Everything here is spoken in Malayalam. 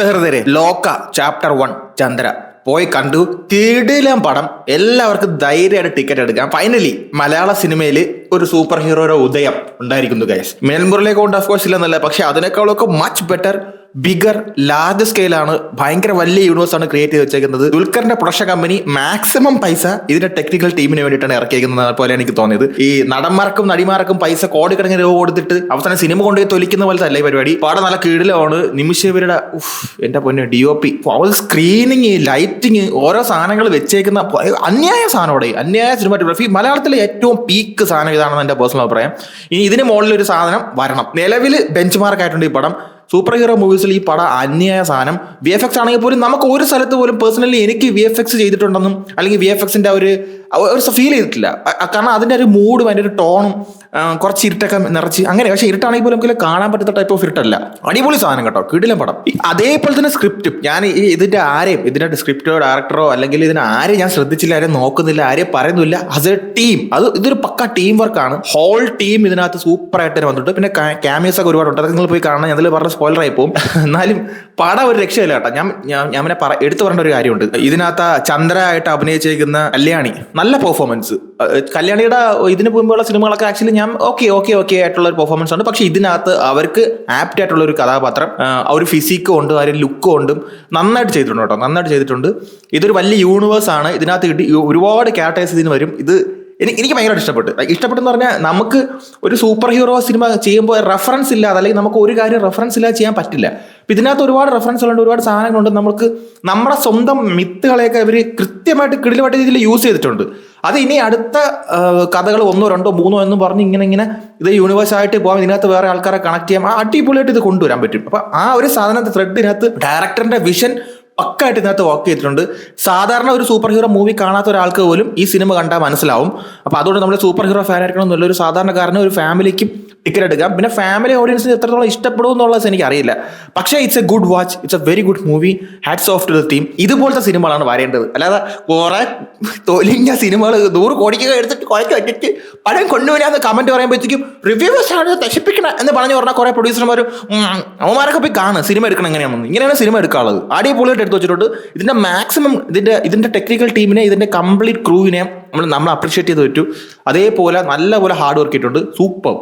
സഹൃദയരെ ലോക ചാപ്റ്റർ 1 ചന്ദ്ര പോയി കണ്ടു. കിടിലം പടം. എല്ലാവർക്കും ധൈര്യമായിട്ട് ടിക്കറ്റ് എടുക്കാം. ഫൈനലി മലയാള സിനിമയിൽ ഒരു സൂപ്പർ ഹീറോയുടെ ഉദയം ഉണ്ടായിരിക്കുന്നു ഗൈസ്. മേൽമുറിലേക്ക് കൊണ്ട് ഓഫ് കോഴ്സ് ഇല്ലെന്നല്ല, പക്ഷെ അതിനേക്കാളൊക്കെ മച്ച് ബെറ്റർ, ബിഗർ, ലാർജ് സ്കെയിലാണ്. ഭയങ്കര വലിയ യൂണിവേഴ്സ് ആണ് ക്രിയേറ്റ് ചെയ്ത് വെച്ചേക്കുന്നത്. ദുൽഖറിന്റെ പ്രൊഡക്ഷൻ കമ്പനി മാക്സിമം പൈസ ഇതിന്റെ ടെക്നിക്കൽ ടീമിന് വേണ്ടിയിട്ടാണ് ഇറക്കിയിരിക്കുന്നത് പോലെ എനിക്ക് തോന്നിയത്. ഈ നടന്മാർക്കും നടിമാർക്കും പൈസ കോടിക്കണക്കിന് രൂപ കൊടുത്തിട്ട് അവസാനം സിനിമ കൊണ്ടുപോയി തൊലിക്കുന്ന പോലത്തെ അല്ല ഈ പരിപാടി. പാടെ നല്ല കീഴിലാണ്. നിമിഷവരുടെ എന്റെ പൊന്നെ DOP, സ്ക്രീനിങ്, ലൈറ്റിങ്, ഓരോ സാധനങ്ങൾ വെച്ചേക്കുന്ന അന്യായ സാധനോടെ, അന്യായ സിനിമാറ്റോഗ്രാഫി. മലയാളത്തിലെ ഏറ്റവും പീക്ക് സാധനം ഇതാണെന്ന് എന്റെ പേഴ്സണൽ അഭിപ്രായം. ഇനി ഇതിന് മുകളിൽ ഒരു സാധനം വരണം. നിലവിൽ ബെഞ്ച് മാർക്ക് ആയിട്ടുണ്ട് ഈ പടം. സൂപ്പർ ഹീറോ മൂവീസിൽ ഈ പടം അന്യായ സാധനം. VFX ആണെങ്കിൽ പോലും നമുക്ക് ഒരു സ്ഥലത്ത് പോലും പേഴ്സണലി എനിക്ക് VFX ചെയ്തിട്ടുണ്ടെന്നും അല്ലെങ്കിൽ VFXന്റെ ഒരു ഫീൽ ചെയ്തിട്ടില്ല. കാരണം അതിന്റെ ഒരു മൂഡും അതിന്റെ ഒരു ടോണും കുറച്ച് ഇരുട്ടൊക്കെ നിറച്ച് അങ്ങനെ. പക്ഷെ ഇരുട്ടാണെങ്കിൽ പോലും നമുക്ക് കാണാൻ പറ്റുന്ന ടൈപ്പ് ഓഫ് ഇരുട്ടല്ല. അടിപൊളി സാധനം കേട്ടോ, കിടിലം പടം. അതേപോലെ തന്നെ സ്ക്രിപ്റ്റും. ഞാൻ ഇതിന്റെ സ്ക്രിപ്റ്റോ ഡയറക്ടറോ അല്ലെങ്കിൽ ഇതിന് ആരെയും ഞാൻ ശ്രദ്ധിച്ചില്ല, ആരെയും നോക്കുന്നില്ല, ആരെയും പറയുന്നില്ല. ആസ് എ ടീം ഇതൊരു പക്ക ടീം വർക്കാണ്. ഹോൾ ടീം ഇതിനകത്ത് സൂപ്പർ ആയിട്ട് വന്നിട്ട് പിന്നെ ക്യാമിയോസ് ഒക്കെ ഒരുപാടുണ്ട്. അതൊക്കെ നിങ്ങൾ പോയി കാണണം. അതിൽ പറഞ്ഞ സ്പോയിലർ ആയി പോകും. എന്നാലും പടം ഒരു രക്ഷയില്ല കേട്ടോ. ഞാൻ എടുത്തു പറയേണ്ട ഒരു കാര്യമുണ്ട്. ഇതിനകത്ത് ചന്ദ്ര ആയിട്ട് അഭിനയിച്ചേക്കുന്ന കല്യാണി നല്ല പെർഫോമൻസ്. കല്യാണിയുടെ ഇതിന് മുമ്പുള്ള സിനിമകളൊക്കെ ആക്ച്വലി ഞാൻ ഓക്കെ ആയിട്ടുള്ള ഒരു പെർഫോമൻസ് ആണ്. പക്ഷെ ഇതിനകത്ത് അവർക്ക് ആപ്റ്റ് ആയിട്ടുള്ള ഒരു കഥാപാത്രം, ആ ഒരു ഫിസിക്കും ഉണ്ട്, ആ ഒരു ലുക്കും ഉണ്ട്, നന്നായിട്ട് ചെയ്തിട്ടുണ്ട് കേട്ടോ, നന്നായിട്ട് ചെയ്തിട്ടുണ്ട്. ഇതൊരു വലിയ യൂണിവേഴ്സ് ആണ്. ഇതിനകത്ത് ഒരുപാട് ക്യാരക്ടേഴ്സ് ഇതിന് വരും. എനിക്ക് ഭയങ്കരമായിട്ട് ഇഷ്ടപ്പെട്ടെന്ന് പറഞ്ഞാൽ നമുക്ക് ഒരു സൂപ്പർ ഹീറോ സിനിമ ചെയ്യുമ്പോൾ റെഫറൻസ് ഇല്ലാതെ അല്ലെങ്കിൽ നമുക്ക് ഒരു കാര്യം റെഫറൻസ് ഇല്ലാതെ ചെയ്യാൻ പറ്റില്ല. അപ്പം ഇതിനകത്ത് ഒരുപാട് റെഫറൻസുകളുണ്ട്, ഒരുപാട് സാധനങ്ങളുണ്ട്. നമുക്ക് നമ്മുടെ സ്വന്തം മിത്തുകളെയൊക്കെ ഇവർ കൃത്യമായിട്ട് കിടിലമായിട്ട് രീതിയിൽ യൂസ് ചെയ്തിട്ടുണ്ട്. അത് ഇനി അടുത്ത കഥകൾ 1, 2, 3 എന്ന് പറഞ്ഞ് ഇങ്ങനെ ഇത് യൂണിവേഴ്സ് ആയിട്ട് പോകാം. ഇതിനകത്ത് വേറെ ആൾക്കാരെ കണക്ട് ചെയ്യാം. അടിപൊളിയായിട്ട് ഇത് കൊണ്ടുവരാൻ പറ്റും. അപ്പം ആ ഒരു സാധനത്തെ ത്രെഡിനകത്ത് ഡയറക്ടറിന്റെ വിഷൻ പക്കായിട്ട് ഇതിനകത്ത് വർക്ക് ചെയ്തിട്ടുണ്ട്. സാധാരണ ഒരു സൂപ്പർ ഹീറോ മൂവി കാണാത്ത ഒരാൾക്ക് പോലും ഈ സിനിമ കണ്ടാൽ മനസ്സിലാവും. അപ്പോൾ അതുകൊണ്ട് നമ്മൾ സൂപ്പർ ഹീറോ ഫാൻ ആയിരിക്കണം എന്നുള്ള ഒരു സാധാരണക്കാരന് ഒരു ഫാമിലിക്കും ടിക്കറ്റ് എടുക്കാം. പിന്നെ ഫാമിലി ഓഡിയൻസിന് എത്രത്തോളം ഇഷ്ടപ്പെടും എന്നുള്ളത് എനിക്ക് അറിയില്ല. പക്ഷേ it's A good watch, it's A very good movie. Hats of two the team. ഇതുപോലത്തെ സിനിമകളാണ് വരേണ്ടത്. അല്ലാതെ കുറെ തൊലിഞ്ഞ സിനിമകൾ 100 കോടിക്ക് എടുത്തിട്ട് കുഴച്ച് വെച്ചിട്ട് പടം കൊണ്ടുവരാന്ന് കമന്റ് പറയുമ്പോഴത്തേക്കും റിവ്യൂവേഴ്സ് ആണ് നശിപ്പിക്കണം എന്ന് പറഞ്ഞു പറഞ്ഞാൽ കുറെ പ്രൊഡ്യൂസർമാരും അവന്മാരൊക്കെ പോയി കാണും സിനിമ എടുക്കണം എങ്ങനെയാണെന്ന്. ഇങ്ങനെയാണ് സിനിമ എടുക്കാനുള്ളത്. അടിപൊളിയായിട്ട് എടുത്ത് വെച്ചിട്ടുണ്ട്. ഇതിന്റെ മാക്സിമം ഇതിന്റെ ടെക്നിക്കൽ ടീമിനെ, ഇതിന്റെ കംപ്ലീറ്റ് ക്രൂവിനെ നമ്മൾ അപ്രീഷിയേറ്റ് ചെയ്ത് പറ്റൂ. അതേപോലെ നല്ലപോലെ ഹാർഡ് വർക്ക് ചെയ്തിട്ടുണ്ട്. സൂപ്പർ.